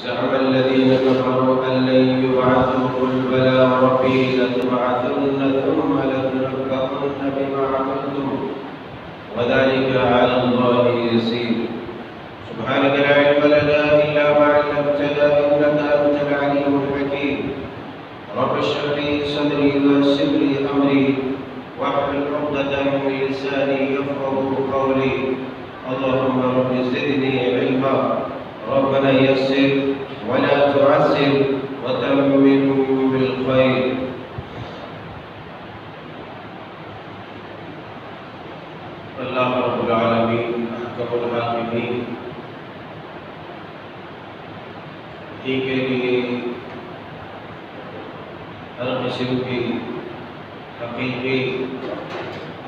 زعم الذين كفروا أن لن يبعثوا قل بلى ربي لتبعثن ثم لتنبؤن بما عملتم وذلك على الله يسير سبحانك لا علم لنا إلا ما علمتنا إنك أنت العليم الحكيم رب اشرح لي صدري ويسر لي أمري واحلل عقدة من لساني يفقهوا قولي اللهم رب زدني علما ربنا يسر ولا تعسر وتمم بالخير اللہ رب العالمین احکم الحاکمین ہی کے لیے ہر قسم کی حقیقی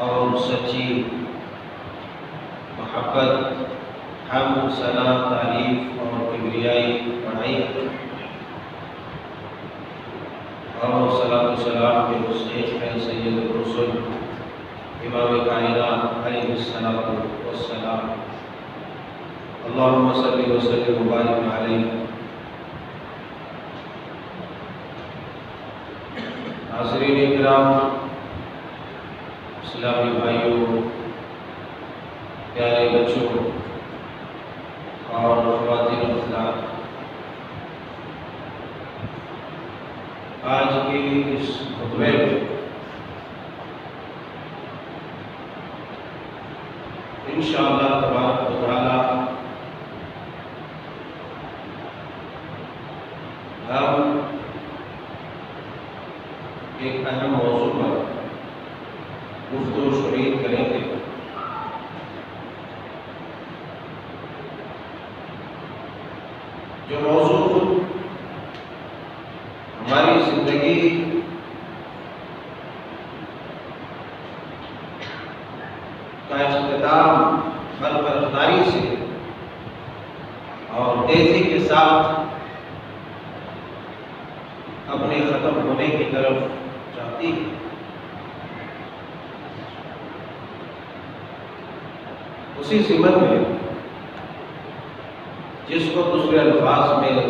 اور سچی محبت حمد ثنا تعریف اور کبریائی بڑھائی اور صلاۃ و سلام کے مستحق ہے سید الرسل امام کائنات علیہ الصلوۃ والسلام اللہم صلی وسلم وبارک علیہ حاضرین اکرام اسلامی بھائیوں پیارے بچوں اور خواتین حضرات آج کی اس خطبے میں انشاءاللہ تبارک و تعالی ہم ایک اہم موضوع پر گفتگو شریک کریں گے جو موضوع ہماری زندگی کا اختتام برفرفتاری سے اور تیزی کے ساتھ اپنے ختم ہونے کی طرف جاتی ہے اسی سمت میں جس کو دوسرے الفاظ میں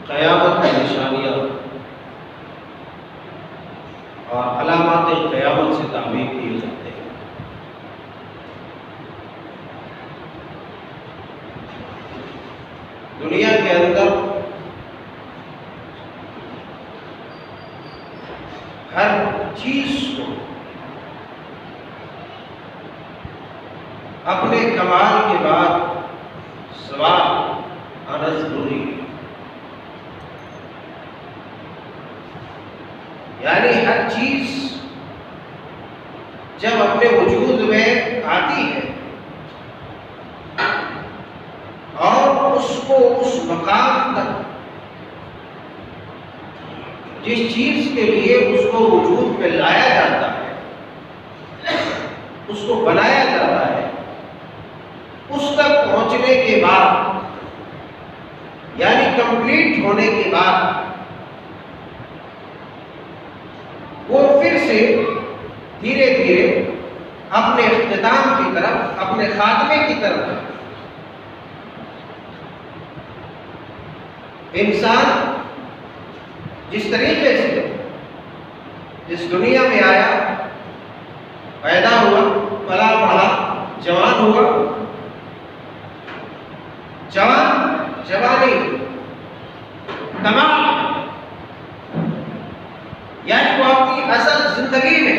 قیامت کی نشانیاں اور علامات قیامت سے تعبیر کیے جاتے ہیں دنیا کے اندر ہر چیز کو اپنے کمال کے بعد سوال آنا ضروری ہے یعنی ہر چیز جب اپنے وجود میں آتی ہے اور اس کو اس مقام تک جس چیز کے لیے اس کو وجود میں لایا جاتا ہے اس کو بنایا جاتا ہے اس تک پہنچنے کے بعد یعنی کمپلیٹ ہونے کے بعد وہ پھر سے دھیرے دھیرے اپنے اختتام کی طرف اپنے خاتمے کی طرف انسان جس طریقے سے اس دنیا میں آیا پیدا ہوا پلا بڑھا جوان ہوا جوانی تمام یعنی وہ اپنی اصل زندگی میں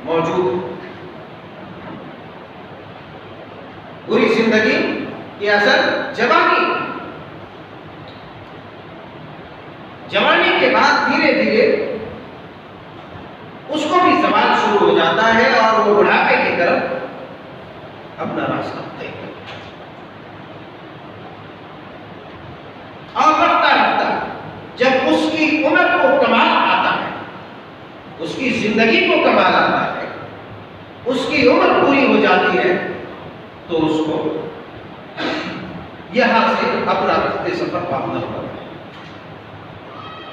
موجود پوری زندگی کی اصل جوانی کے بعد دھیرے دھیرے اس کو بھی زوال شروع ہو جاتا ہے اور وہ بڑھاپے کی طرف اپنا راستہ طے کرتا ہے اور رفتہ رفتہ جب اس کی عمر کو کمال آتا ہے اس کی زندگی کو کمال آتا ہے اس کی عمر پوری ہو جاتی ہے تو اس کو یہاں سے اپنا رفتے سفر پانا ہوتا ہے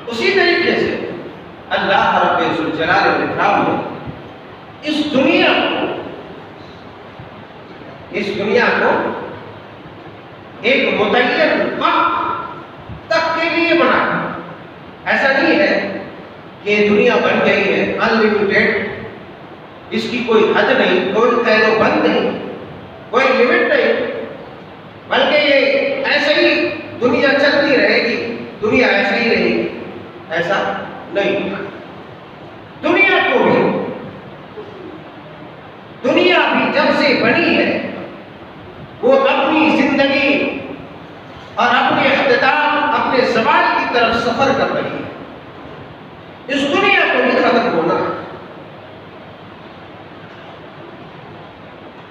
اسی طریقے سے اللہ رب ذوالجلال والاکرام نے اس دنیا کو ایک متعین بن گئی ہے انلمیٹڈ، اس کی کوئی حد نہیں، کوئی قید و بند نہیں، کوئی لمٹ نہیں، بلکہ یہ ایسے ہی دنیا چلتی رہے گی، دنیا ایسے ہی رہے گی، ایسا نہیں ہوگا۔ دنیا بھی جب سے بنی ہے وہ اپنی زندگی اور اپنے اختتام، اپنے زوال کی طرف سفر کر رہی ہے۔ اس دنیا کو بھی ختم ہونا ہے۔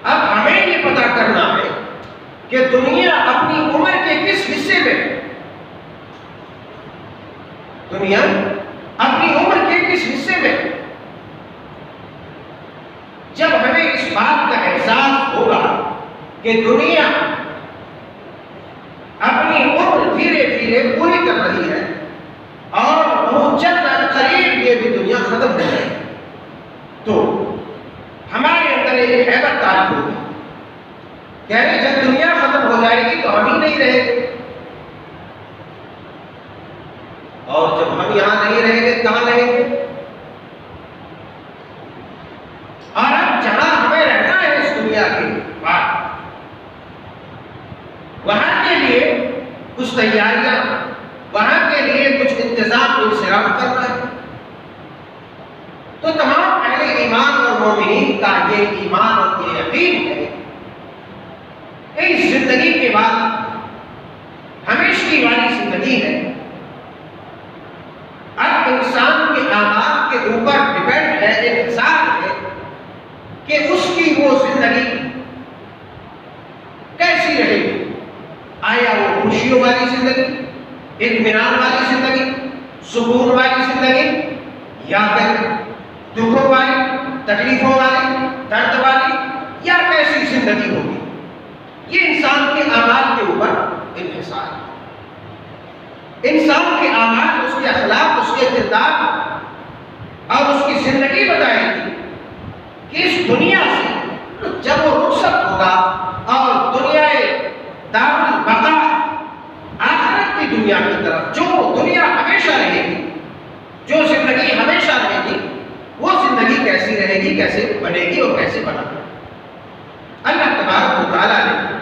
اب ہمیں یہ پتا کرنا ہے کہ دنیا اپنی عمر کے کس حصے میں، دنیا اپنی عمر کے کس حصے میں، جب ہمیں اس بات کا احساس ہوگا کہ دنیا اپنی عمر دھیرے دھیرے پوری کر رہی ہے اور وہ جلد قریب یہ بھی دنیا ختم ہو جائے گی، تو ہمارے اندر ایک ہیبت تاری ہوگی کہ جب دنیا ختم ہو جائے گی تو ہم ہی نہیں رہے گے، اور جب ہم یہاں نہیں رہیں گے کہاں رہیں گے؟ اور اب جہاں ہمیں رہنا ہے اس دنیا کے بعد، وہاں کے لیے کچھ تیاریاں، وہاں کے لیے کچھ انتظام انصراف کرنا ہے۔ تو تمام اہل ایمان اور مومنین کا یہ ایمان اور یہ یقین ہے کہ اس زندگی کے بعد ہمیشگی والی زندگی ہے۔ اب انسان کے اعمال کے اوپر ڈیپینڈ ہے، انحصار ہے کہ اس کی وہ زندگی کیسی رہے گی۔ آیا وہ خوشیوں والی زندگی، اطمینان والی زندگی، سکون والی زندگی، یا پھر دکھوں والی، تکلیفوں والی، درد والی، یا کیسی زندگی ہوگی؟ یہ انسان کے اعمال کے اوپر انحصار ہے۔ انسان کے اعمال، اس کے اخلاق، اس کے کردار اور اس کی زندگی بتائے گی کہ اس دنیا سے جب وہ رخصت ہوگا اور دنیا دار البقاء، آخرت کی دنیا کی طرف، جو دنیا ہمیشہ رہے گی، جو زندگی ہمیشہ رہے گی، وہ زندگی کیسی رہے گی، کیسے بنے گی اور کیسے بنا گی؟ اللہ تبارک و تعالیٰ نے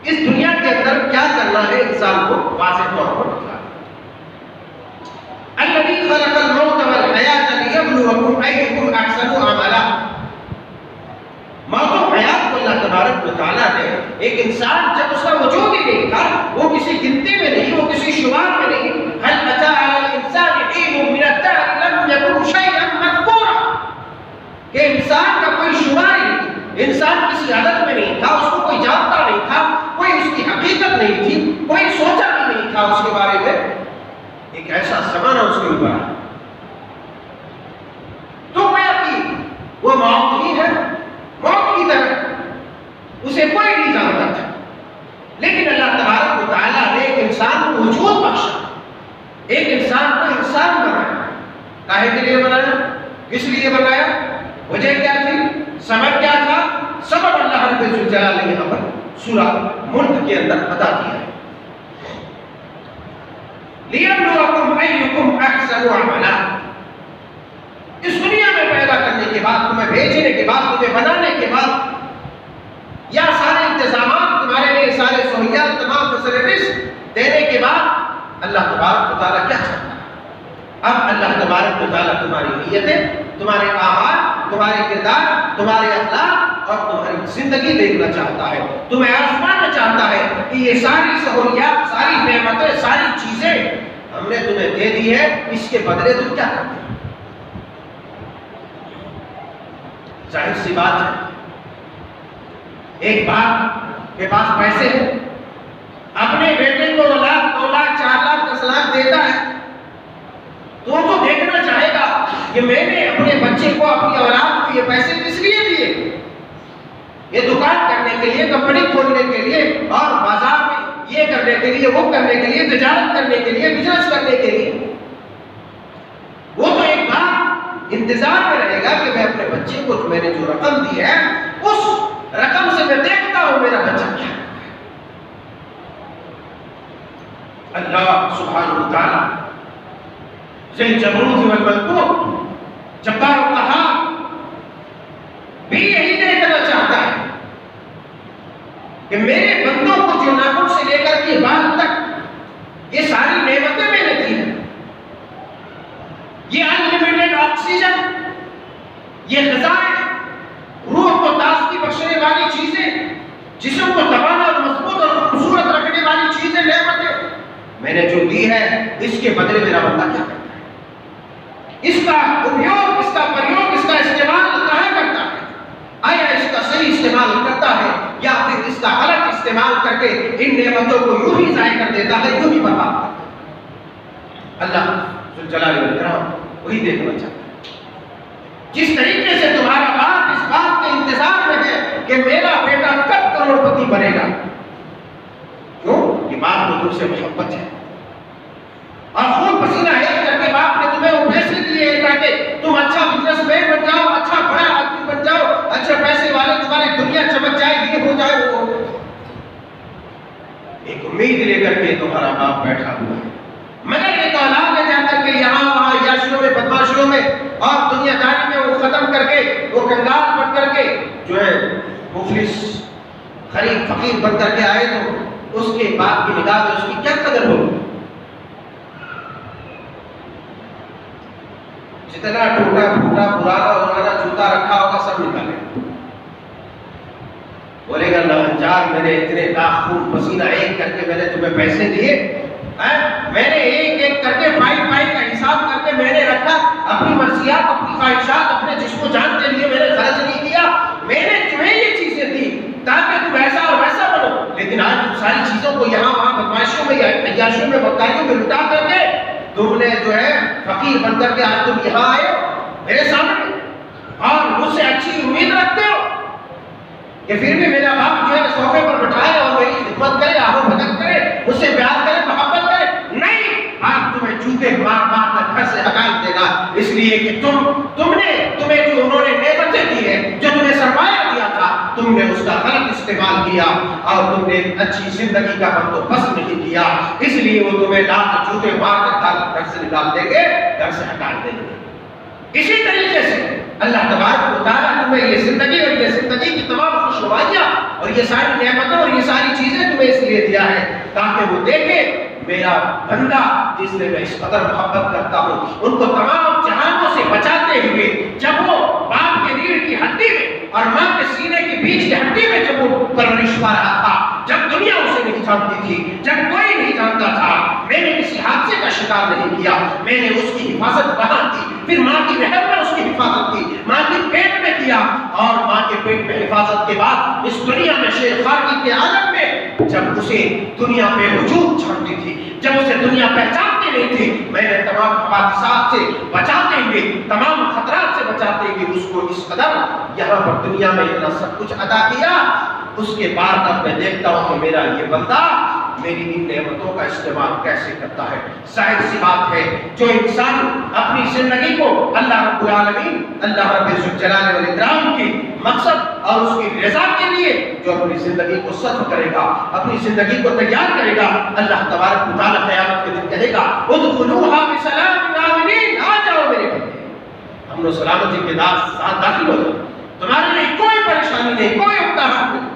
اس دنیا کے اندر کیا کرنا ہے انسان کو واضح طور پر بتایا۔ الذی خلق الموت والحیات لیبلوکم ایکم احسن عملا۔ موت و حیات کو اللہ تبارک و تعالیٰ نے ایک انسان جب اس کا وجود ہی نہیں تھا، وہ کسی گنتی میں نہیں، وہ کسی شمار میں نہیں، هل اتى على الانسان حين من الدهر لم يكن شيئا مذكورا، کہ انسان کا کوئی شمار ہی نہیں، انسان کسی عدد میں نہیں تھا، اس کو کوئی جانتا نہیں تھا، کوئی اس کی حقیقت نہیں تھی، کوئی سوچا بھی نہیں تھا اس کے بارے میں۔ ایک ایسا زمانہ اس کے اوپر ہے تو گویا کہ وہ موت ہی ہے، موت کی طرح اسے کوئی نہیں جانتا تھا، لیکن اللہ تبارک و تعالیٰ نے ایک انسان کو وجود بخشا، ایک انسان کو انسان بنایا۔ کاہے کے لیے بنایا؟ کس لیے بنایا؟ وجہ کیا تھی؟ سبب کیا تھا؟ سبب اللہ رب الجلال نے یہاں پر سورہ ملک کے اندر بتا دیا ہے۔ لِيَبْلُوَكُمْ أَيُّكُمْ أَحْسَنُ عَمَلًا۔ اس دنیا میں پیدا کرنے کے بعد، تمہیں بھیجنے کے بعد، تمہیں بنانے کے بعد، یا سارے انتظامات تمہارے لیے، سارے سہولیات، تمام فیسلٹیز دینے کے بعد اللہ تبارک و تعالیٰ کیا چاہتا ہے؟ اب اللہ تبارک و تعالیٰ تمہاری نیتیں، تمہارے اعمال، تمہارے کردار، تمہارے اخلاق اور تمہاری زندگی دیکھنا چاہتا ہے، تمہیں آزمانا چاہتا ہے کہ یہ ساری سہولیات، ساری نعمتیں، ساری چیزیں ہم نے تمہیں دے دی ہے، اس کے بدلے تم کیا کرتے ہو؟ ظاہر سی بات ہے، ایک باپ کے پاس پیسے ہیں، اپنے بیٹے کو 1 لاکھ 2 لاکھ 4 لاکھ 10 لاکھ دیتا ہے، تو وہ تو دیکھنا چاہے گا کہ میں نے اپنے بچے کو، اپنی اولاد کو یہ پیسے کس لیے دیے؟ یہ دکان کرنے کے لیے، کمپنی کھولنے کے لیے، اور بازار میں یہ کرنے کے لیے، وہ کرنے کے لیے، تجارت کرنے کے لیے، بزنس کرنے کے لیے۔ وہ تو ایک بار انتظار میں رہے گا کہ میں اپنے بچے کو، میں نے جو رقم دی ہے، اس رقم سے میں دیکھتا ہوں میرا بچہ کیا ہے۔ اللہ سبحانہ و تعالیٰ ذی الجبروت والملکوت جبار و قہار بھی یہی دیکھنا چاہتا ہے کہ میرے بندوں کو جو ناخن سے لے کر کے بال تک یہ ساری نعمتیں میں نے دی ہیں، یہ انلمیٹڈ آکسیجن، یہ غذائیں، روح کو تازگی بخشنے والی چیزیں، جسم کو دبانا اور مضبوط اور خوبصورت رکھنے والی چیزیں، نعمتیں میں نے جو دی ہے، اس کے بدلے میرا بندہ کیا کرتا ہے؟ اس کا اپیوگ، اس کا پریوگ، اس کا استعمال کہاں کرتا ہے؟ آیا اس کا صحیح استعمال کرتا ہے یا پھر اس کا غلط استعمال کر کے ان نعمتوں کو یوں ہی ضائع کر دیتا ہے، یوں ہی برباد کرتا ہے؟ اللہ ذوالجلال والاکرام وہی دیکھنا چاہتا ہے۔ جس طریقے سے تمہارا باپ اس بات کے انتظار میں ہے کہ میرا بیٹا کب کروڑ پتی بنے گا، کیوں؟ کہ باپ کو تم سے محبت ہے، اور خون پسینہ ایک کر کے باپ نے تمہیں وہ پیسے دیے تاکہ تم اچھا بزنس مین بن جاؤ، اچھا بڑا آدمی بن جاؤ، اچھے پیسے والے، تمہاری دنیا چمک جائے، یہ ہو جائے، وہ ہو جائے۔ ایک امید لے کر کے تمہارا باپ بیٹھا ہوا ہے، مگر ایک اولاد لے جا کر کے یہاں وہاں عیاشیوں میں، بدماشیوں میں اور دنیا داری میں وہ ختم کر کے، وہ کنگال بن کر کے جو ہے مفلس غریب فقیر بن کر کے آئے، تو اس کے باپ کی نگاہ میں اس کی کیا قدر ہوگی؟ جتنا ٹوٹا پھوٹا پرانا پرانا جوتا رکھا ہوگا سب نکالے، بولے گا ناہنجار، میں نے اتنے لاکھ خون پسینہ ایک کر کے میں نے تمہیں پیسے دیے، میں نے ایک ایک کر کے پائی پائی کا حساب کر کے میں نے رکھا، اپنی مرضیات، اپنی خواہشات، اپنے جسم و جان کے لیے میں نے خرچ نہیں کیا، میں نے تمہیں یہ چیزیں دی تاکہ تم ایسا اور ویسا بنو، لیکن آج تم ساری چیزوں کو یہاں وہاں بدماشیوں میں، عیاشیوں میں، بدکاریوں میں لٹا کر کے تم نے جو ہے فقیر بن کر کے آج تم یہاں آئے ہو میرے سامنے اور مجھ سے اچھی امید رکھتے ہو کہ پھر بھی میرا باپ جو ہے صوفے پر بٹھائے اور میری خدمت کرے، آہو بھگت کرے، مجھ سے پیار کرے، محبت کرے؟ نہیں، آج تمہیں جوتے مار مار کر گھر سے ہٹا دے گا، اس لیے کہ تمہیں جو انہوں نے نعمتیں دی ہیں، جو تمہیں سرمایہ دیا تھا، تم نے اس کا غلط استعمال کیا اور تم نے اچھی زندگی کا بندوبست نہیں کیا، اس لیے وہ تمہیں لاکھ جوتے مار کر گھر سے نکال دیں گے، گھر سے ہٹا دیں گے۔ اسی طریقے سے اللہ تبارک و تعالیٰ تمہیں یہ زندگی اور یہ زندگی کی تمام خوشنمائیاں اور یہ ساری نعمتیں اور یہ ساری چیزیں تمہیں اس لیے دیا ہے تاکہ وہ دیکھے میرا بندہ جس سے میں اس قدر محبت کرتا ہوں، ان کو تمام جہانوں سے بچاتے ہوئے جب وہ باپ کے ریڑھ کی ہڈی میں اور ماں کے سینے کے بیچ کی ہڈی میں جب وہ پرورش پا رہا تھا، جب دنیا اسے نہیں جانتی تھی، جب کوئی نہیں جانتا تھا، میں نے کسی حادثے کا شکار نہیں کیا، میں نے اس کی حفاظت وہاں کی، پھر ماں کی رحم میں اس کی حفاظت کی، ماں کے پیٹ میں کیا، اور ماں کے پیٹ میں حفاظت کے بعد اس دنیا میں شیر خارقی کے عالم میں جب اسے دنیا میں وجود چھانتی تھی، جب اسے دنیا پہچانتی نہیں تھی، میں نے تمام حادثات سے بچاتے ہوئے، تمام خطرات سے بچاتے ہوئے اس کو اس قدر یہاں پر دنیا میں اتنا سب کچھ عطا کیا، اس کے بعد اب میں دیکھتا ہوں کہ میرا یہ بندہ میری ان نعمتوں کا استعمال کیسے کرتا ہے۔ ظاہر سی بات ہے جو انسان اپنی زندگی کو اللہ رب العالمین، اللہ رب الجلال والاکرام کی مقصد اور اس کی رضا کے لیے جو اپنی زندگی کو صرف کرے گا، اپنی زندگی کو تیار کرے گا، اللہ تبارک و تعالیٰ قیامت کے دن کہے گا ادخلوها بسلام آمنین، آ جاؤ میرے بندے، امن و سلامتی کے ساتھ داخل ہو جاؤ، تمہارے لیے کوئی پریشانی نہیں، کوئی اکتاہٹ نہیں،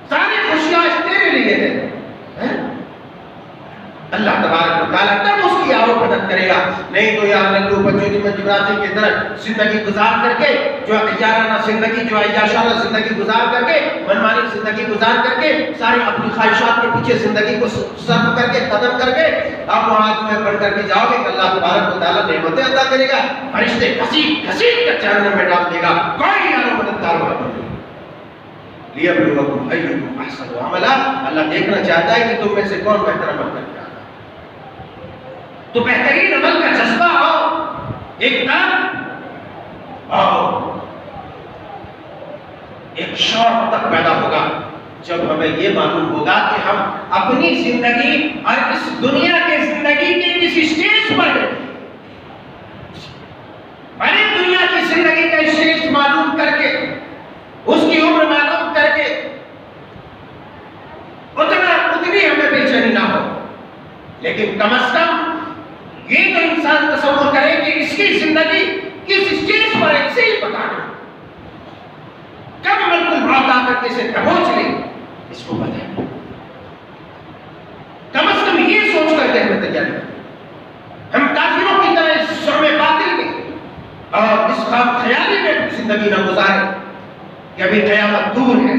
ساری خوشیاں تیرے لیے ہیں۔ اللہ تبارک و تعالیٰ تب اس کی آہو مدد کرے گا، نہیں تو یا للو بچوں کی مجبوراتی کی طرح زندگی گزار کر کے، جو عیارانہ زندگی، جو عیاشانہ زندگی گزار کر کے، منمانی زندگی گزار کر کے، سارے اپنی خواہشات کے پیچھے زندگی کو صرف کر کے، ختم کر کے، آپ وہاں تمہیں پڑھ کر کے جاؤ گے کہ اللہ تبارک و تعالیٰ نعمتیں عطا کرے گا، فرشتے گھسیٹ گھسیٹ کر جہنم میں ڈال دے گا، کوئی آہو مددگار وہاں پر نہیں۔ لِيَبْلُوَكُمْ أَيُّكُمْ أَحْسَنُ عَمَلًا، اللہ دیکھنا چاہتا ہے کہ تم میں سے کون بہتر عمل کرتا ہے، تو بہترین عمل کا جذبہ ہو، ایک دم اور ایک شوق تک پیدا ہوگا جب ہمیں یہ معلوم ہوگا کہ ہم اپنی زندگی اور اس دنیا کے زندگی کے کسی سٹیج پر ہیں، بڑی دنیا کی زندگی کا سٹیج معلوم کر کے، اس کی عمر معلوم کر کے اتنی ہمیں بے چینی نہ ہو، لیکن کم از کم یہ تو انسان تصور کرے کہ اس کی زندگی کس اسٹیج پر ہے اسے ہی پتا نہیں، کب ملک الموت آ کر کے اسے پہنچ لے اس کو پتا نہیں۔ کم از کم یہ سوچ کر کے ہمیں تیاری ہم کافروں کی طرح اس شعب باطل میں اور اس خواب خیالی میں زندگی نہ گزارے کہ ابھی قیامت دور ہے۔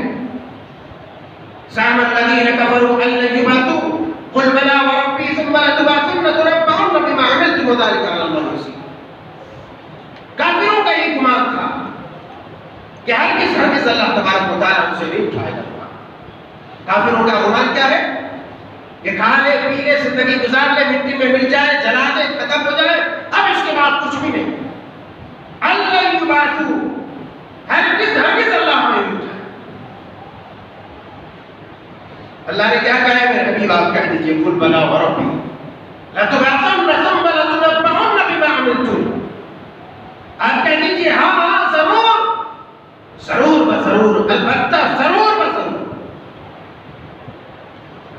زعم الذین کفروا ان لن یبعثوا قل بلی وربی ثم لتبعثن تنبؤن بما عملتم وذلک علی اللہ یسیر۔ کافروں کا یہ گمان تھا کہ ہرگز اللہ تبارک و تعالیٰ اسے نہیں اٹھائے گا۔ کافروں کا گمان کیا ہے کہ کھا لے پی لے زندگی گزار لے، مٹی میں مل جائے، جلا دے، ختم ہو جائے، اب اس کے بعد کچھ بھی نہیں۔ اللہ یبعثوا، ہرگز اللہ ہمیں نہیں اٹھائے۔ اللہ نے کیا کہا ہے میرے حبیب آپ کہہ دیجئے قل بلی وربی لتبعثن ثم لتنبؤن بما عملتم۔ آپ کہہ دیجئے ہاں ضرور، ضرور بضرور، البتہ ضرور بضرور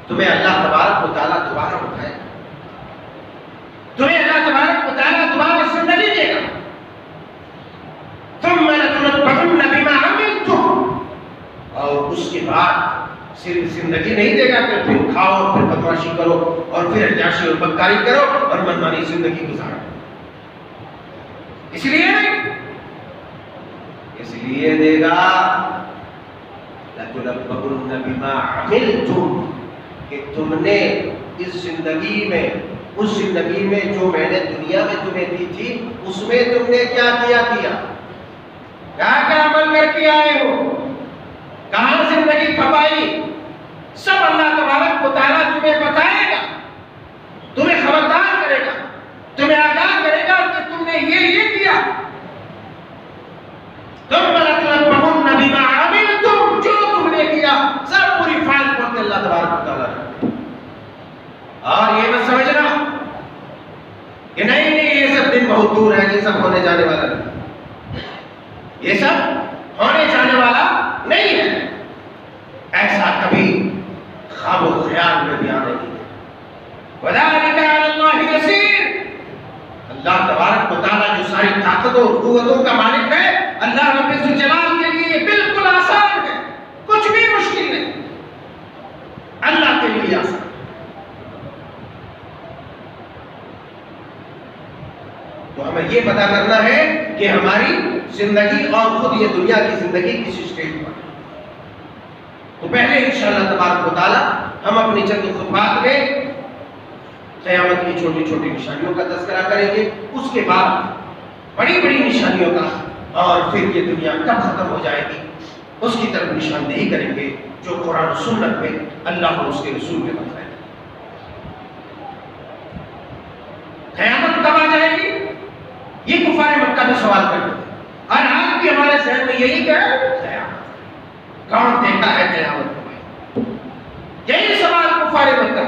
تمہیں اللہ تبارک و تعالیٰ دوبارہ اٹھائے گا، تمہیں اللہ تبارک و تعالیٰ دوبارہ زندگی دے گا۔ ثم لتنبؤن بما عملتم، اور اس کے بعد صرف زندگی نہیں دے گا کہ پھر کھاؤ اور پھر بدمعاشی کرو اور پھر عیاشی اور بدکاری کرو اور منمانی زندگی گزارو۔ اس لیے نہیں، اس لیے دے گا لَتُنَبَّؤُنَّ بِمَا عَمِلْتُمْ، کہ تم نے اس زندگی میں، اس زندگی میں جو میں نے دنیا میں تمہیں دی تھی اس میں تم نے کیا کیا کیا عمل کر کے آئے ہو، کہاں زندگی کھپائی، سب اللہ تبارک و تعالیٰ تمہیں بتائے گا، تمہیں خبردار کرے گا، تمہیں آگاہ کرے گا کہ تم نے یہ کیا۔ ثم لتنبؤن بما عملتم، جو تم نے کیا سب پوری فائل پڑھتے اللہ تبارک و تعالیٰ نے۔ اور یہ مت سمجھنا کہ نہیں یہ سب دن بہت دور ہے، یہ سب ہونے جانے والا نہیں، یہ سب ہونے جانے والا نہیں ہے، ایسا کبھی خواب و خیال میں بھی آنے نہیں ہے۔ وَذَلِكَ عَلَى اللَّهِ يَسِيرٌ، اللہ تبارک و تعالیٰ جو ساری طاقتوں اور قوتوں کا مالک ہے، اللہ رب الجلال کے لیے یہ بالکل آسان ہے، کچھ بھی مشکل نہیں، اللہ کے لیے آسان۔ تو ہمیں یہ پتا کرنا ہے کہ ہماری زندگی اور خود یہ دنیا کی زندگی کس اسٹیج پر ہے۔ تو پہلے انشاءاللہ تبارک و تعالیٰ ہم اپنی چند خطبات میں قیامت کی چھوٹی چھوٹی نشانیوں کا تذکرہ کریں گے، اس کے بعد بڑی بڑی نشانیوں کا، اور پھر یہ دنیا کب ختم ہو جائے گی اس کی طرف نشاندہی کریں گے جو قرآن و سنت میں اللہ اور اس کے رسول نے بتایا۔ قیامت کب آ جائے گی یہ کفار مکہ میں سوال کرتے ہیں، اور آج بھی ہمارے ذہن میں یہی کہ قیامت، کون دیکھا ہے قیامت کو؟ یہی سوال کفار مکہ،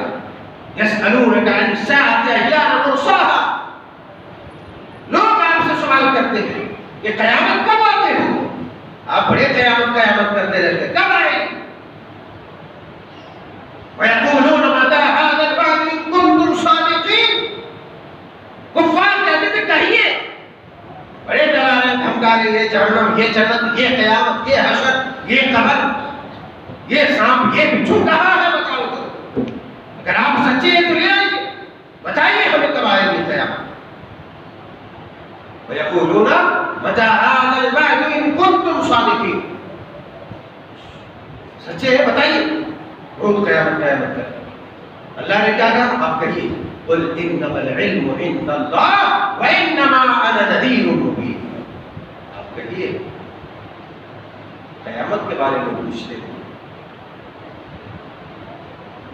یسألونک عن الساعۃ ایان مرساها، لوگ آپ سے سوال کرتے ہیں کہ قیامت کب آتے ہو؟ آپ بڑے قیامت کرتے رہتے، کب آئے؟ وَيَقُولُونَ مَتَى هَذَا الْوَعْدُ إِن كُنتُمْ صَادِقِينَ، کفار کہتے تھے کہیے، بڑے ڈرانے دھمکانے، یہ جہنم، یہ جنت، یہ قیامت، یہ حشر، یہ قبر، یہ سانپ، یہ بچھو کہاں ہے؟ بتاؤ تو، اگر آپ سچے ہیں تو لے آئیے، بتائیے ہمیں کب آئے گی قیامت۔ وَيَقُولُونَ مَتَى هَذَا الْوَعْدُ إِن كُنتُمْ صَادِقِينَ، سچے ہیں بتائیے روز قیامت کر۔ اللہ نے کیا کہا؟ آپ کہیے قُلْ إِنَّمَا الْعِلْمُ عِندَ اللَّهِ وَإِنَّمَا أَنَا نَذِيرٌ مُبِينٌ، آپ کہیے قیامت کے بارے میں پوچھتے ہیں،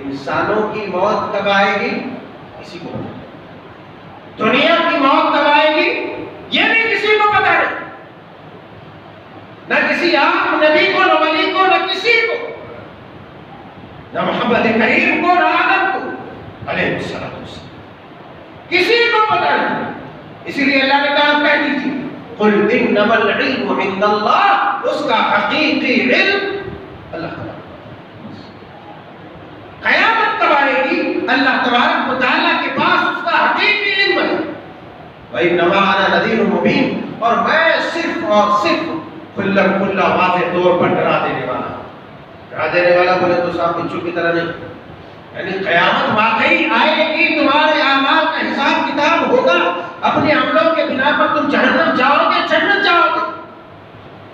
انسانوں کی موت کب آئے گی کسی کو پتہ نہیں، دنیا کی موت کب آئے گی یہ بھی کسی کو پتہ نہیں، نہ کسی عام نبی کو، نہ ولی کو، نہ کسی کو، نہ محمد کریم کو، نہ آدم کو علیہ السلام، کسی کو پتہ نہیں۔ اسی لیے اللہ نے کہا کہہ دیجیے قل انما العلم عند اللہ، اس کا حقیقی علم اللہ تعالیٰ۔ قیامت کب آئے گی اللہ تبارک و تعالیٰ کے پاس اس کا حقیقی علم ہے۔ وَإِنَّمَا أَنَا نَذِيرٌ مُبِينٌ، اور میں صرف اور صرف کھلا کھلا واضح طور پر ڈرا دینے والا. ڈرا دینے والا بولے تو صاحب بچوں کی طرح نہیں، یعنی قیامت واقعی آئے گی، تمہارے اعمال کا حساب کتاب ہوگا، اپنے عملوں کے بنا پر تم جہنم جاؤ گے، جنت جاؤ گے.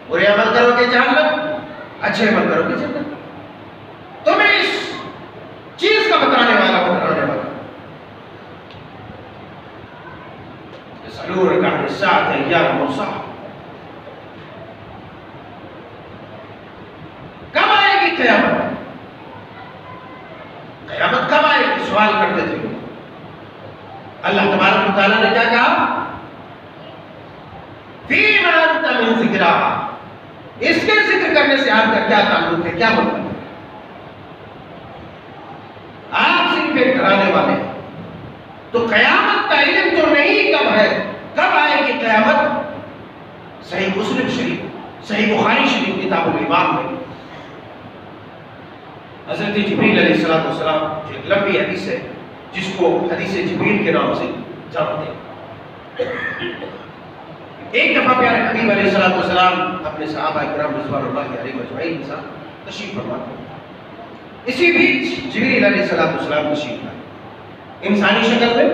برے عمل کرو گے جہنم، اچھے عمل کرو گے جنت. تو میں اس چیز کا بتانے والا ہوں، ڈرانے والا. يسألونك عن الساعة أيان مرساها، کب آئے گی قیامت؟ قیامت کب آئے گی سوال کرتے تھے. اللہ تبارک و تعالیٰ نے کیا کہا؟ فِيمَ أَنْتَ مِنْ ذِكْرَهَا، اس کے ذکر کرنے سے آپ کا کیا تعلق ہے، کیا مطلب ہے؟ آپ صرف ایک ڈرانے والے ہیں. تو قیامت کا علم تو نہیں کب ہے، کب آئے گی قیامت؟ صحیح مسلم شریف، صحیح بخاری شریف کتاب الایمان میں حضرت جبریل علیہ السلام، جو ایک لمبی حدیث ہے جس کو حدیث جبریل کے نام سے جانتے ہیں. ایک دفعہ پیارے حبیب علیہ السلام اپنے صحابہ کرام رضوان اللہ علیہم اجمعین کے ساتھ تشریف فرما تھے. اسی بیچ جبریل علیہ السلام تشریف لائے انسانی شکل میں.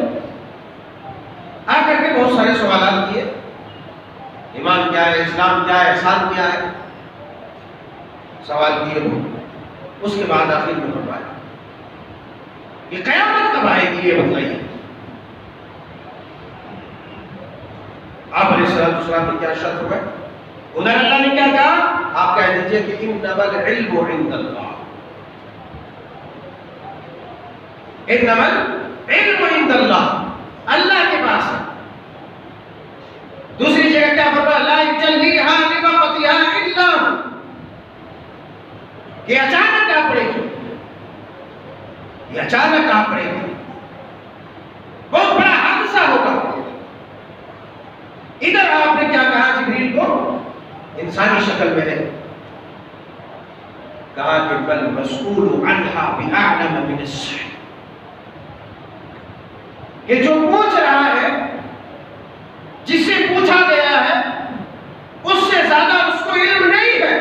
آ کر کے بہت سارے سوالات کیے، ایمان کیا ہے، اسلام کیا ہے، احسان کیا ہے، سوال کیے. اس کے بعد آخر میں فرمایا کہ قیامت کب آئے گی یہ بتائیے. آپ علیہ السلام نے کیا ارشاد فرمایا؟ ادھر اللہ نے کیا کہا؟ آپ کہہ دیجئے کہ انما العلم عند اللہ، انما العلم عند اللہ، اللہ کے پاس ہے. دوسری جگہ کیا فرمایا؟ لا یجلیھا لوقتھا الا ہو، کہ اچانک آ پڑے گی، یہ اچانک آ پڑے گی، بہت بڑا حادثہ ہوگا. ادھر آپ نے کیا کہا جبریل کو؟ انسانی شکل میں ہے، کہا کہ بل مسئول عنہا بأعلم من السائل، کہ جو پوچھ رہا ہے، جس سے پوچھا گیا ہے، اس سے زیادہ اس کو علم نہیں ہے.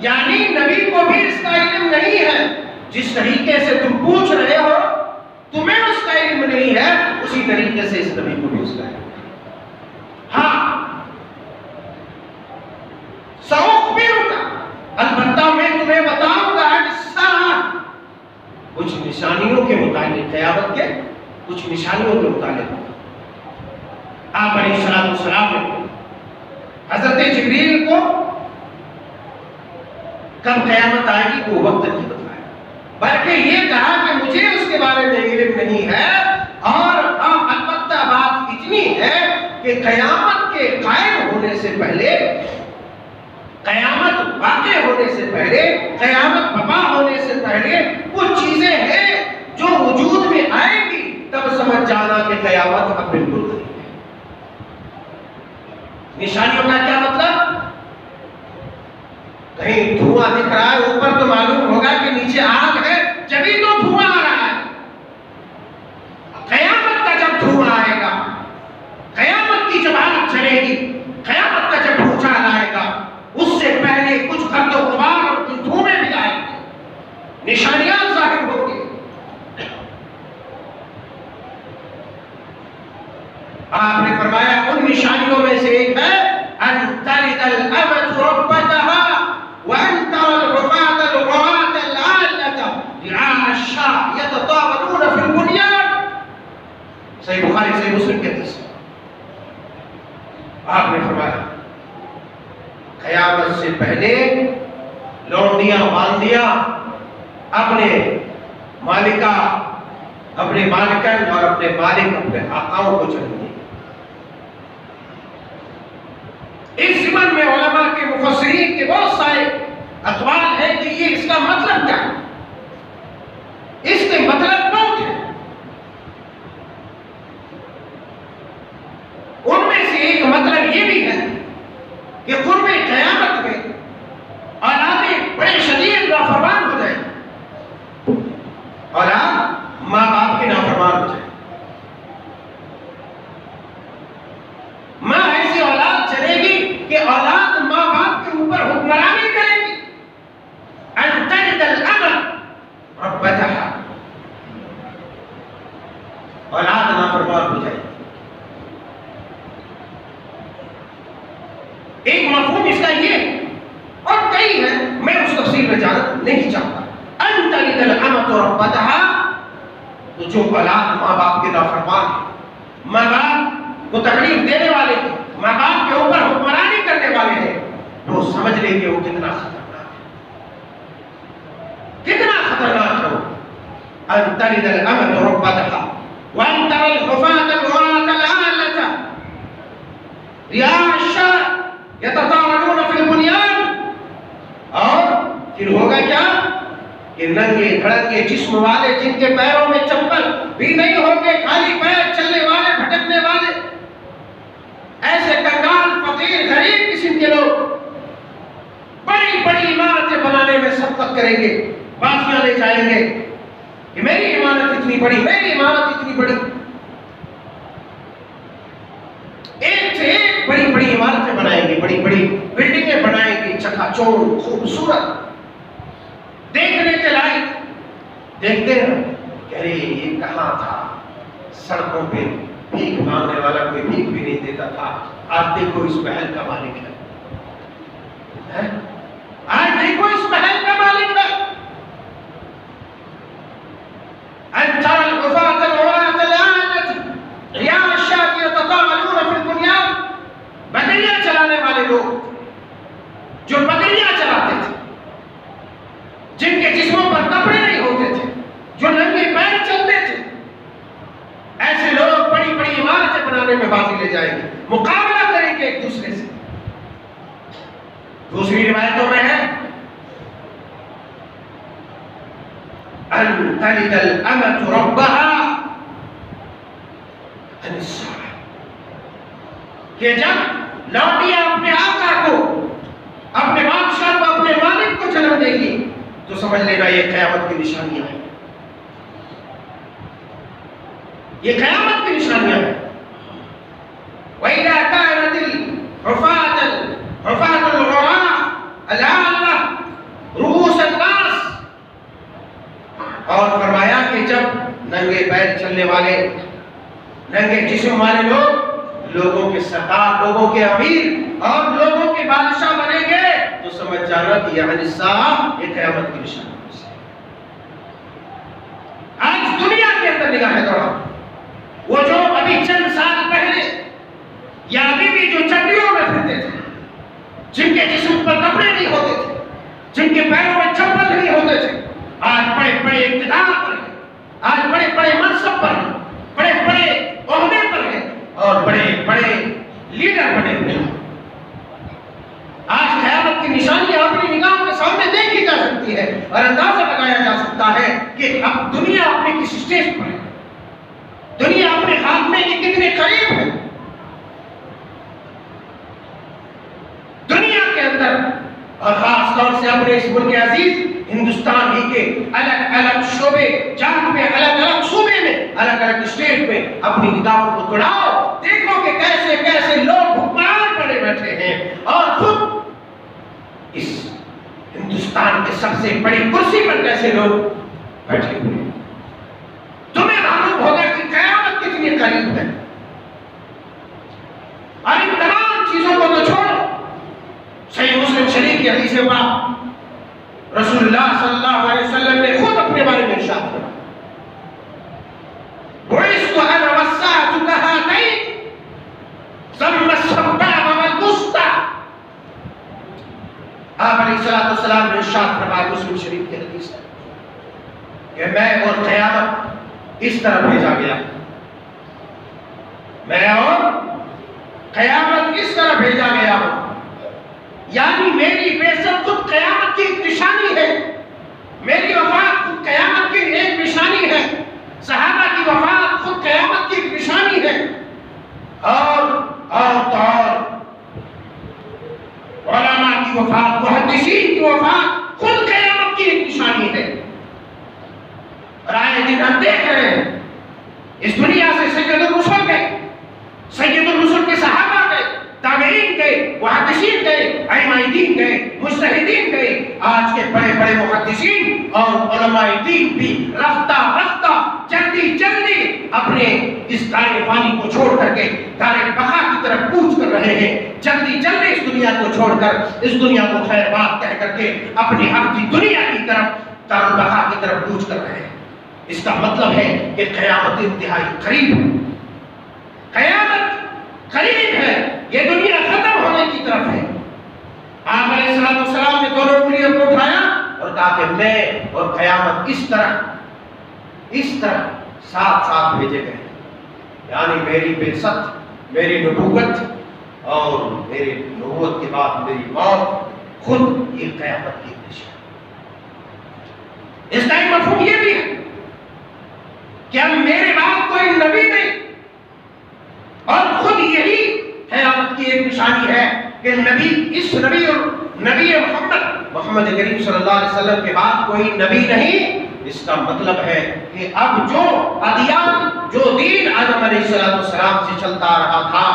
یعنی نبی کو بھی اس کا علم نہیں ہے. جس طریقے سے تم پوچھ رہے ہو تمہیں اس کا علم نہیں ہے، اسی طریقے سے اس نبی کو بھی اس کا علم ہے. ہاں سأخبرک، البتہ میں تمہیں بتاؤں گا کچھ نشانیوں کے متعلق، قیامت کے کچھ نشانیوں کے متعلق. آپ علیہ السلام نے حضرت جبریل کو کب قیامت آئے گی وہ وقت نہیں بتایا، بلکہ یہ کہا کہ مجھے اس کے بارے میں علم نہیں ہے، اور البتہ بات اتنی ہے کہ قیامت کے قائم ہونے سے پہلے، قیامت واقع ہونے سے پہلے، قیامت برپا ہونے سے پہلے کچھ چیزیں ہیں جو وجود میں آئیں گی، تب سمجھ جانا کہ قیامت اب بالکل نہیں ہے. نشانیوں کا کیا مطلب؟ کہیں دھواں دکھ رہا ہے اوپر تو معلوم ہوگا کہ نیچے آگ ہے، جبھی تو دھواں آ رہا ہے. قیامت کا جب دھواں آئے گا، قیامت کی جب آگ چلے گی، قیامت کا جب بھوچال آئے گا، اس سے پہلے کچھ گرد و غبار اور کچھ دھوئیں بھی آئیں گے، نشانیاں ظاہر ہوں گی. آپ نے فرمایا ان نشانیوں میں سے ایک ہے ان تلد الامۃ ربتها وان ترى الرفاة العراة العالة رعاء الشاء يتطاولون في البنيان. صحیح بخاری صحیح مسلم کے حدیث. آپ نے فرمایا قیامت سے پہلے لونڈیاں باندیاں اپنے مالکہ، اپنے مالکن اور اپنے مالک، اپنے آقاؤں کو چلیں گے. اس زمن میں علماء کے مفسرین کے بہت سارے اقوال ہیں کہ یہ اس کا مطلب کیا ہے، اس کے مطلب بہت ہے. ان میں سے ایک مطلب یہ بھی ہے کہ قرب قیامت میں اولادیں بڑے شدید نافرمان ہو جائیں، اولاد ماں باپ کے نافرمان ہو جائیں. ربتها، تو جو اولاد ماں باپ کے نافرمان ہیں، ماں باپ کو تکلیف دینے والے ہیں، ماں باپ کے اوپر حکمرانی کرنے والے ہیں، وہ سمجھ لیں گے وہ کتنا خطرناک ہے، کتنا خطرناک ہے وہ۔ ان تلد الامۃ ربتها وان ترى الحفاة العراة العالة رعاء الشاء يتطاولون في البنيان، اور پھر ہوگا کیا کہ ننگے دھڑنگے جسم والے جن کے پیروں میں چپل بھی نہیں ہوگے، خالی پیر چلنے والے، بھٹکنے والے، ایسے کنگال فقیر غریب قسم کے لوگ بڑی بڑی عمارتیں بنانے میں سبقت کریں گے، بازیاں لے جائیں گے کہ میری عمارت اتنی بڑی، میری عمارت اتنی بڑی، ایک سے ایک بڑی بڑی عمارتیں بنائیں گے، بڑی بڑی بلڈنگیں بنائیں گے، چکا چوند خوبصورت، دیکھنے کے لائق، دیکھتے ہیں کہ ارے یہ کہاں تھا، سڑکوں پہ بھیک مانگنے والا کوئی بھیک بھی نہیں دیتا تھا، آج دیکھو اس محل کا مالک ہے، آج دیکھو اس محل کا مالک ہے۔ ان ترى الحفاة العراة العالة رعاء الشاة يتطاولون في البنيان، بکریاں چلانے والے لوگ جو بکریاں چلاتے تھے، جن کے جسموں پر کپڑے نہیں ہوتے تھے، جو ننگے پیر چلتے تھے، ایسے لوگ بڑی بڑی عمارتیں بنانے میں بازی لے جائیں گے، مقابلہ کریں گے ایک دوسرے سے۔ دوسری روایتوں میں ہے ان تلد الامۃ ربها عن الساعة، کہ جب لوٹیاں اپنے آقا کو، اپنے بادشاہ کو، اپنے مالک کو جنم دے گی تو سمجھ لینا یہ قیامت کی نشانیاں ہیں، یہ قیامت کی نشانیاں ہیں۔ وَإِذَا كَانَتِ الْحُفَاةُ الْعُرَاةُ الْعَالَةُ رُؤُوسَ النَّاسِ، اور فرمایا کہ جب ننگے پیر چلنے والے، ننگے جسم والے لوگ لوگوں کے سردار، لوگوں کے امیر اور لوگوں کے بادشاہ بنیں گے تو سمجھ جانا کہ یعنی الساعہ یہ قیامت کی نشانی ہے۔ آج دنیا کے اندر نگاہ دوڑا، وہ جو ابھی چند سال پہلے یا ابھی بھی جو چٹیوں میں پھرتے تھے، جن کے جسم پر کپڑے نہیں ہوتے تھے، جن کے پیروں میں چپل نہیں ہوتے تھے، آج بڑے بڑے اقتدار پر ہیں، آج بڑے بڑے منصب پر ہیں، بڑے بڑے عہدے پر ہیں اور بڑے بڑے لیڈر بنے ہوئے ہیں۔ آج قیامت کی نشانیاں اپنی نگاہوں کے سامنے دیکھی جا سکتی ہے اور اندازہ لگایا جا سکتا ہے کہ اب دنیا اپنے کس اسٹیج پر ہے، دنیا اپنے خاتمے کے کتنے قریب ہے۔ دنیا کے اندر اور خاص طور سے اپنے اس ملک عزیز ہندوستان ہی کے الگ الگ شعبے جات میں، الگ الگ صوبے میں، الگ الگ اسٹیٹ میں اپنی نگاہوں کو دوڑاؤ، دیکھو کہ کیسے کیسے لوگ حکمران بنے بیٹھے ہیں اور خود اس ہندوستان کے سب سے بڑی کرسی پر کیسے لوگ بیٹھے ہوئے ہیں۔ تمہیں معلوم ہوگا کہ قیامت کتنی قریب ہے، اور ان تمام چیزوں کو تو چھوڑو، صحیح مسلم شریف کی حدیث پاک رسول اللہ صلی اللہ علیہ وسلم نے خود اپنے بارے میں ارشاد فرمایا، بعثت انا والساعة كهاتين ثم السبابة والوسطى۔ آپ علیہ السلام نے ارشاد فرمایا مسلم شریف کی حدیث ہے کہ میں اور قیامت اس طرح بھیجا گیا، میں اور قیامت اس طرح بھیجا گیا ہوں، یعنی میری بعثت خود قیامت کی ایک نشانی ہے، میری وفات خود قیامت کی ایک نشانی ہے، صحابہ کی وفات خود قیامت کی ایک نشانی ہے، اور علماء کی وفات، محدثین کی وفات خود قیامت کی ایک نشانی ہے۔ اور آئے دن ہم دیکھ رہے ہیں اس دنیا سے سید الرسل گئے، سید الرسل کے صحابہ گئے، تابعین گئے، محدثین گئے، ائمہ دین گئے، مجتہدین گئے، آج کے بڑے بڑے محدثین اور علماء دین بھی رفتہ رفتہ جلدی جلدی اپنے اس دار فانی کو چھوڑ کر کے دار بقا کی طرف کوچ کر رہے ہیں، جلدی جلدی اس دنیا کو چھوڑ کر، اس دنیا کو خیر بات کہہ کر کے اپنی ابدی دنیا کی طرف تربقہ کی طرف کوچ کر رہے ہیں۔ اس کا مطلب ہے کہ قیامت انتہائی قریب ہے، قیامت قریب ہے، یہ دنیا ختم ہونے کی طرف ہے۔ آپ علیہ السلام نے دونوں انگلیوں کو اٹھایا اور کہا کہ میں اور قیامت اس طرح ساتھ ساتھ بھیجے گئے، یعنی میری بعثت، میری نبوت اور میری نبوت کے بعد میری موت خود یہ قیامت کی نشانی۔ اس کا ایک مفہوم یہ بھی ہے کہ اب میرے بعد کوئی نبی نہیں، اور خود یہی قیامت کی ایک نشانی ہے کہ اس نبی اور نبی محمد کریم صلی اللہ علیہ وسلم کے بعد کوئی نبی نہیں۔ اس کا مطلب ہے کہ اب جو ادیان، جو دین آدم علیہ السلام سے چلتا رہا تھا،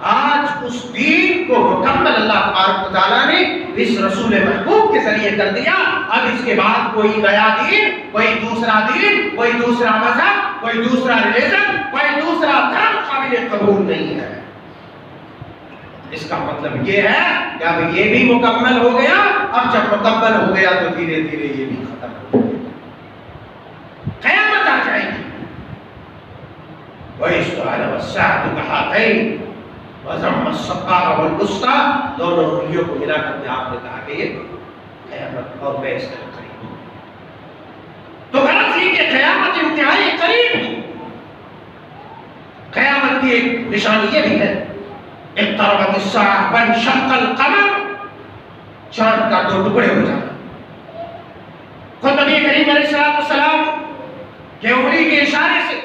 آج اس دین کو مکمل اللہ تبارک و تعالیٰ نے اس رسول محبوب کے ذریعے کر دیا۔ اب اس کے بعد کوئی نیا دین، کوئی دوسرا دین، کوئی دوسرا مذہب، کوئی دوسرا ریلیجن، کوئی دوسرا دھرم قابل قبول نہیں ہے۔ اس کا مطلب یہ ہے کہ اب یہ بھی مکمل ہو گیا۔ اب جب مکمل ہو گیا تو دھیرے دھیرے یہ بھی ختم ہو گیا، قیامت آ جائے گی۔ وَإِسْتَعَلَ وَالسَّاعَةُ كَهَاتَيْنِ وَضَمَّ السَّبَّابَ وَالْوُسْطَىٰ، دونوں انگلیوں کو ملا کر کے آپ نے کہا کہ یہ قیامت اور میں اس کے قریب ہوں۔ تو غرض یہ کہ قیامت انتہائی قریب ہے۔ قیامت کی ایک نشانی یہ بھی ہے، اقتربت الساعة وانشق القمر، چاند کا دو ٹکڑے ہو جانا۔ خود نبی کریم علیہ السلام کہ انگلی کے اشارے سے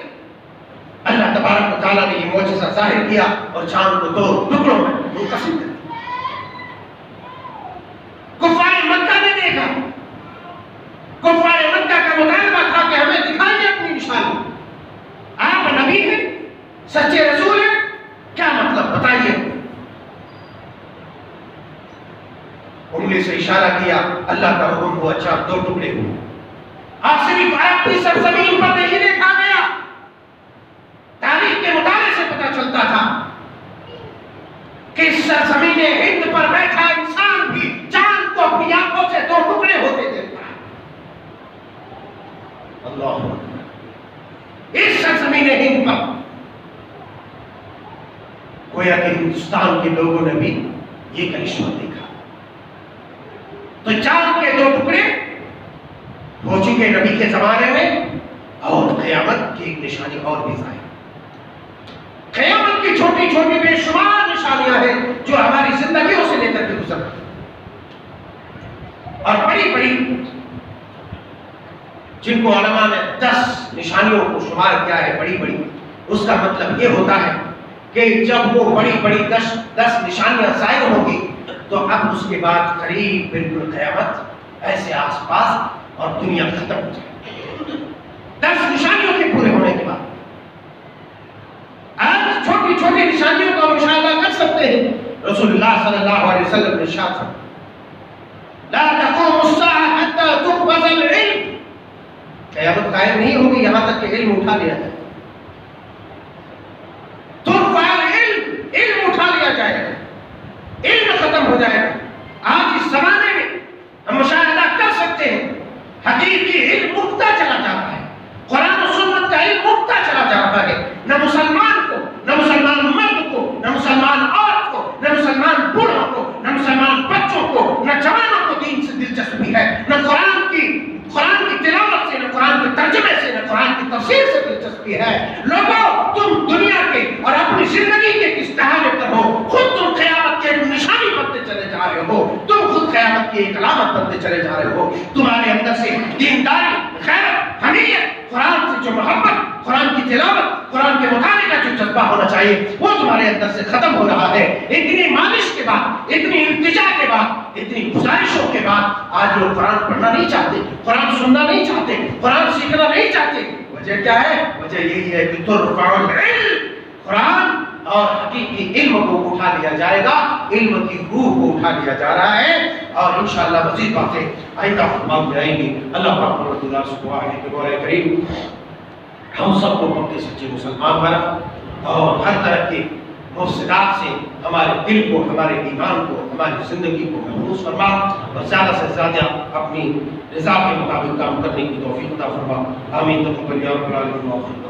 اللہ تبارک و تعالیٰ نے یہ معجزہ ظاہر کیا اور چاند کو دو ٹکڑوں میں منقسم کر دیا۔ کفار مکہ نے دیکھا، کفار مکہ کا مطالبہ تھا کہ ہمیں دکھائیے اپنی نشانی، آپ نبی ہیں، سچے رسول ہیں، کیا مطلب بتائیے۔ انگلی سے اشارہ کیا، اللہ کا حکم ہوا، چاند دو ٹکڑے ہوئے۔ آپ صرف آپ کی سرزمین پر نہیں دیکھا گیا، تاریخ کے مطالعے سے پتہ چلتا تھا کہ سرزمین ہند پر بیٹھا انسان بھی چاند کو اپنی آنکھوں سے دو ٹکڑے ہوتے دیکھتا ہے۔ اللہ اکبر۔ اس سرزمین ہند پر گویا کہ ہندوستان کے لوگوں نے بھی یہ کرشمہ دیکھا۔ تو چاند کے دو ٹکڑے ہو چکے نبی کے زمانے میں، اور قیامت کی ایک نشانی اور بھی ظاہر۔ قیامت کی چھوٹی چھوٹی بے شمار نشانیاں ہیں جو ہماری زندگیوں سے لے کر کے گزر رہی ہیں، اور بڑی بڑی جن کو علماء نے 10 نشانیوں کو شمار کیا ہے بڑی بڑی، اس کا مطلب یہ ہوتا ہے کہ جب وہ بڑی بڑی 10 نشانیاں ظاہر ہوگی تو اب اس کے بعد قریب بالکل قیامت ایسے آس پاس اور دنیا ختم ہو جائے۔ 10 نشانیوں کے پورے ہونے کے بعد آج چھوٹی چھوٹی نشانیوں کا مشاہدہ کر سکتے ہیں۔ رسول اللہ صلی اللہ علیہ وسلم نے ارشاد فرمایا، لا تقوم الساعة حتى تقبض العلم، قیامت قائم نہیں ہوگی یہاں تک کہ علم اٹھا لیا جائے، ترفع العلم، علم اٹھا لیا جائے گا، علم ختم ہو جائے گا۔ آج اس زمانے میں ہم مشاہدہ کر سکتے ہیں حقیقی علم اٹھتا چلا جا رہا ہے، قرآن و سنت کا علم اٹھتا چلا جا رہا ہے۔ نہ مسلمان کو، نہ مسلمان مرد کو، نہ مسلمان عورت کو، نہ مسلمان بوڑھوں کو، نہ مسلمان بچوں کو، نہ جوانوں کو دین سے دلچسپی ہے، نہ قرآن کی تلاوت سے، نہ قرآن کے ترجمے سے، نہ قرآن کی تفسیر سے دلچسپی ہے۔ لوگوں، تم دنیا کے اور اپنی زندگی کے کس تحالے پر ہو، خود تم قیامت کے نشانی بنتے چلے جا رہے ہو، تم خود قیامت کی ایک علامت بنتے چلے جا رہے ہو۔ تمہارے اندر سے دینداری، غیرت، حمیت، قرآن سے جو محبت، قرآن کی تلاوت، قرآن کے مطالعے کا جو جذبہ ہونا چاہیے وہ تمہارے اندر سے ختم ہو رہا ہے۔ اتنی مالش کے بعد، اتنی التجا کے بعد، اتنی گزارشوں کے بعد آج لوگ قرآن پڑھنا نہیں چاہتے، قرآن سننا نہیں چاہتے، قرآن سیکھنا نہیں چاہتے۔ وجہ کیا ہے؟ وجہ یہی ہے کہ ترفع العلم، قرآن اور حقیقی علم کو اٹھا لیا جائے گا، علم کی روح کو اٹھا لیا جا رہا ہے، اور انشاءاللہ مزید باتیں آئندہ خطبات میں آئیں گی۔ اللہ پاک اللہ سے دعا ہے کہ مولا کریم ہم سب کو پکے سچے مسلمان بنا، اور ہر طرح کی مفسدات سے ہمارے دل کو، ہمارے ایمان کو، ہماری زندگی کو محفوظ فرما اور زیادہ سے زیادہ اپنی رضا کے مطابق کام کرنے کی توفیق عطا فرما۔ آمین۔ تقبل یا رب العالمین۔